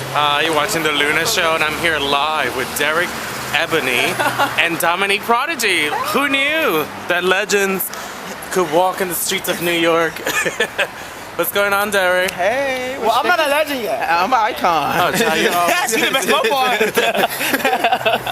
You're watching The Luna Show, and I'm here live with Derek Ebony and Dominique Prodigy. Who knew that legends could walk in the streets of New York? What's going on, Derek? Hey, well, I'm not a legend yet. I'm an icon. Oh, She's the best part.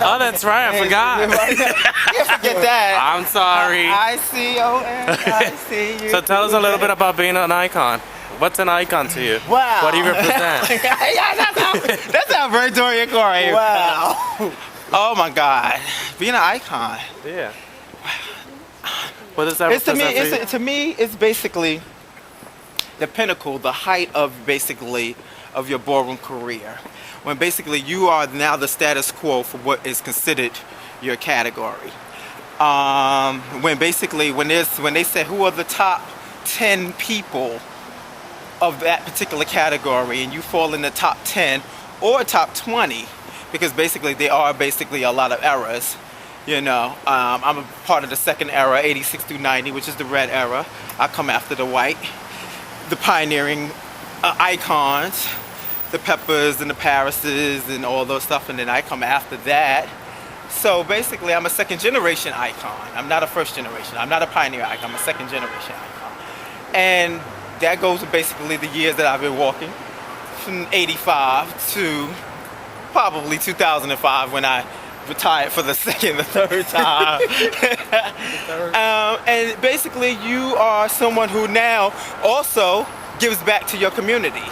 Oh, that's right. I forgot. You can't forget that. I'm sorry. I-C-O-N-I-C-U. So tell us a little bit about being an icon. What's an icon to you? Wow. What do you represent? that sounds very Dorian Corey. Wow. Oh my God. Being an icon. Yeah. What does that represent to me, it's basically the pinnacle, the height of basically of your ballroom career. When basically you are now the status quo for what is considered your category. When they say who are the top 10 people of that particular category, and you fall in the top 10 or top 20, because basically there are basically a lot of eras. You know, I'm a part of the second era, 86 through 90, which is the red era. I come after the white. The pioneering icons, the Peppers and the Parises and all those stuff, and then I come after that. So basically I'm a second generation icon. I'm not a first generation. I'm not a pioneer icon. I'm a second generation icon. And that goes to basically the years that I've been walking, from 85 to probably 2005 when I retired for the third time. And basically you are someone who now also gives back to your community.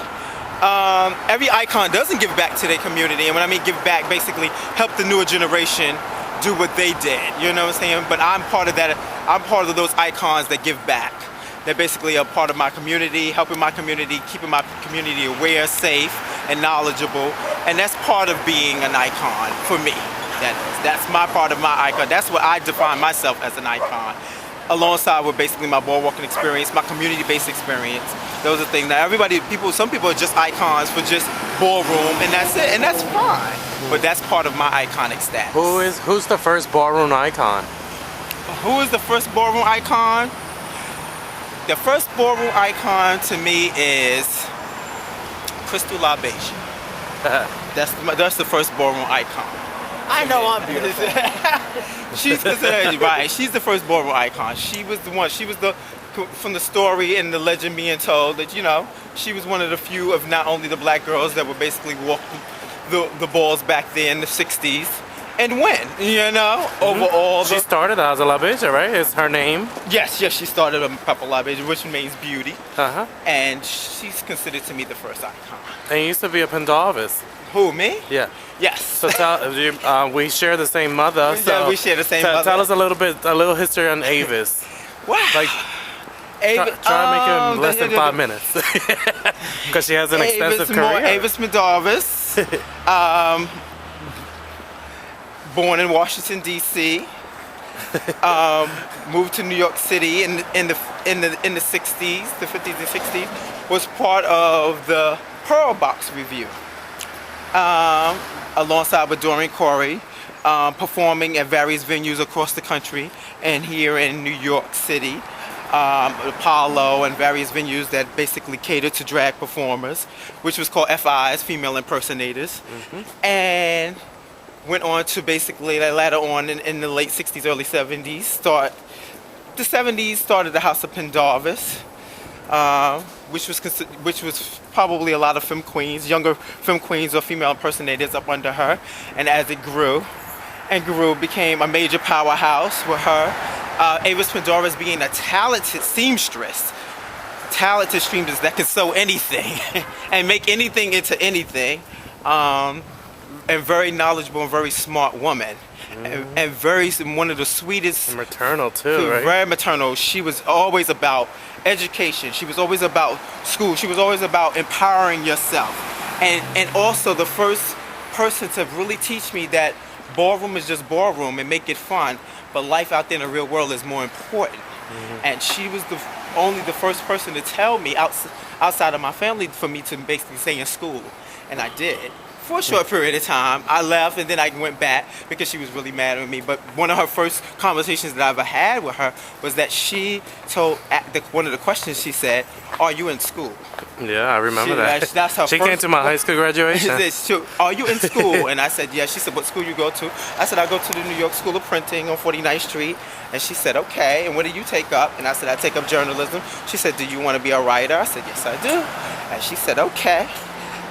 Every icon doesn't give back to their community, and when I mean give back, basically help the newer generation do what they did, you know what I'm saying? But I'm part of that. I'm part of those icons that give back. They're basically a part of my community, helping my community, keeping my community aware, safe, and knowledgeable, and that's part of being an icon for me. That's my part of my icon. That's what I define myself as an icon. Alongside with basically my ball walking experience, my community-based experience. Those are things. Now some people are just icons for just ballroom, and that's it, and that's fine. But that's part of my iconic status. Who's the first ballroom icon? Who is the first ballroom icon? The first ballroom icon to me is Crystal LaBeija. That's the first ballroom icon. I know I'm beautiful. She's considered right. She's the first ballroom icon. She was the one. She was from the story and the legend being told that, you know, she was one of the few of not only the black girls that would basically walk the balls back there in the 60s and win, you know, over all the... She started as a LaBeija, right? Is her name? Yes, she started a Papa LaBeija, which means beauty. Uh-huh. And she's considered to me the first icon. And you used to be a Penda'vis. Who, me? Yeah. Yes. So we share the same mother. Yeah, we share the same mother. Tell us a little history on Avis. Wow. Like, try to make it in less than 5 minutes. Because she has an extensive career. Avis Penda'vis. Born in Washington, D.C. Moved to New York City in the 60s, the 50s and 60s. Was part of the Pearl Box Review. Alongside with Dorian Corey, performing at various venues across the country and here in New York City, Apollo and various venues that basically cater to drag performers, which was called FIs, Female Impersonators, and went on to basically later on in the late 60s, early 70s, started the House of Penda'vis. Which was probably a lot of femme queens, younger femme queens or female impersonators up under her, and as it grew, became a major powerhouse with her. Avis Penda'vis being a talented seamstress that can sew anything and make anything into anything, and very knowledgeable and very smart woman. And one of the sweetest. And maternal too, right? Very maternal. She was always about education. She was always about school. She was always about empowering yourself. And also the first person to really teach me that ballroom is just ballroom and make it fun, but life out there in the real world is more important. And she was only the first person to tell me outside of my family for me to basically stay in school. And I did. for a short period of time. I left and then I went back because she was really mad at me. But one of her first conversations that I ever had with her was that she told, one of the questions she said, "Are you in school?" Yeah, I remember that. That's her She first came to my high school graduation. She said, "Are you in school?" And I said, "Yes." She said, "What school you go to?" I said, "I go to the New York School of Printing on 49th Street." And she said, "Okay, and what do you take up?" And I said, "I take up journalism." She said, "Do you want to be a writer?" I said, "Yes, I do." And she said, "Okay."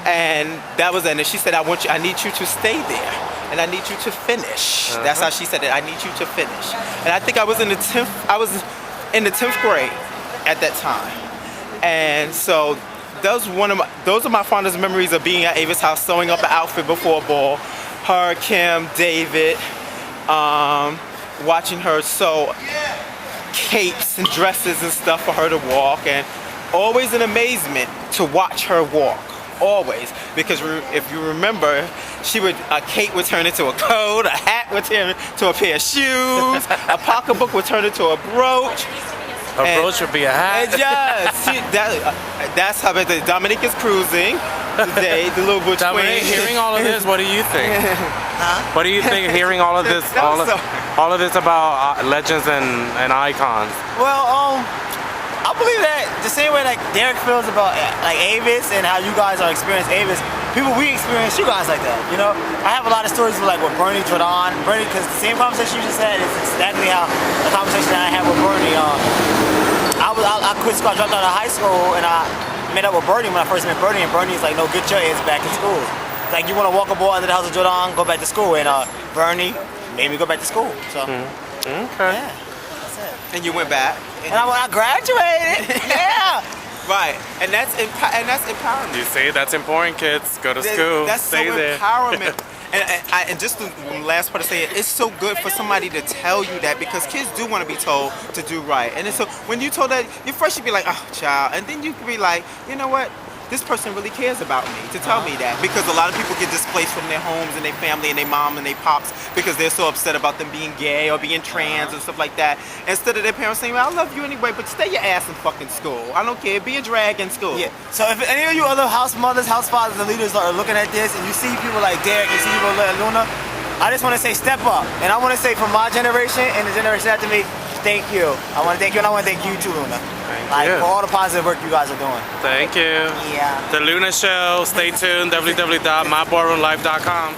And that was it. And she said, I need you to stay there. And I need you to finish. That's how she said it. I need you to finish. And I think I was in the 10th grade at that time. And so those are my fondest memories of being at Avis house, sewing up an outfit before a ball. Her, Kim, David, watching her sew capes and dresses and stuff for her to walk, and always an amazement to watch her walk. Always, because if you remember, a cape would turn into a coat, a hat would turn into a pair of shoes, a pocketbook would turn into a brooch. A brooch would be a hat. And that's how Dominique is cruising today, the little butch Dominique, queen. hearing all of this, what do you think? Huh? What do you think hearing all of this, all of this about legends and icons? Well, I believe that the same way like Derek feels about like Avis and how you guys are experiencing Avis, we experience you guys like that, you know? I have a lot of stories with Bernie Jourdan. Bernie, because the same conversation you just had is exactly how the conversation that I had with Bernie. I quit school, I dropped out of high school, and I met up with Bernie when I first met Bernie, and Bernie's like, "No, get your ass back in school. Like, you want to walk a ball under the house of Jourdan, go back to school." And Bernie made me go back to school. So, Okay. yeah, that's it. And you went back. And I graduated. Yeah. Right, and that's empowerment. You see, that's important, kids. Go to school. That's Stay so there. empowerment. And just the last part to say it's so good for somebody to tell you that, because kids do want to be told to do right. And so when you told that, you first you'd be like, "Oh, child," and then you could be like, "You know what? This person really cares about me to tell me that," because a lot of people get displaced from their homes and their family and their mom and their pops because they're so upset about them being gay or being trans and stuff like that. Instead of their parents saying, "Well, I love you anyway, but stay your ass in fucking school. I don't care. Be a drag in school." Yeah. So if any of you other house mothers, house fathers, and leaders are looking at this, and you see people like Derek, you see people like Luna, I just want to say step up. And I want to say from my generation and the generation after me, thank you. I want to thank you, and I want to thank you too, Luna. Thank you. For all the positive work you guys are doing. Thank you. Yeah. The Luna Show. Stay tuned. www.myballroomlife.com.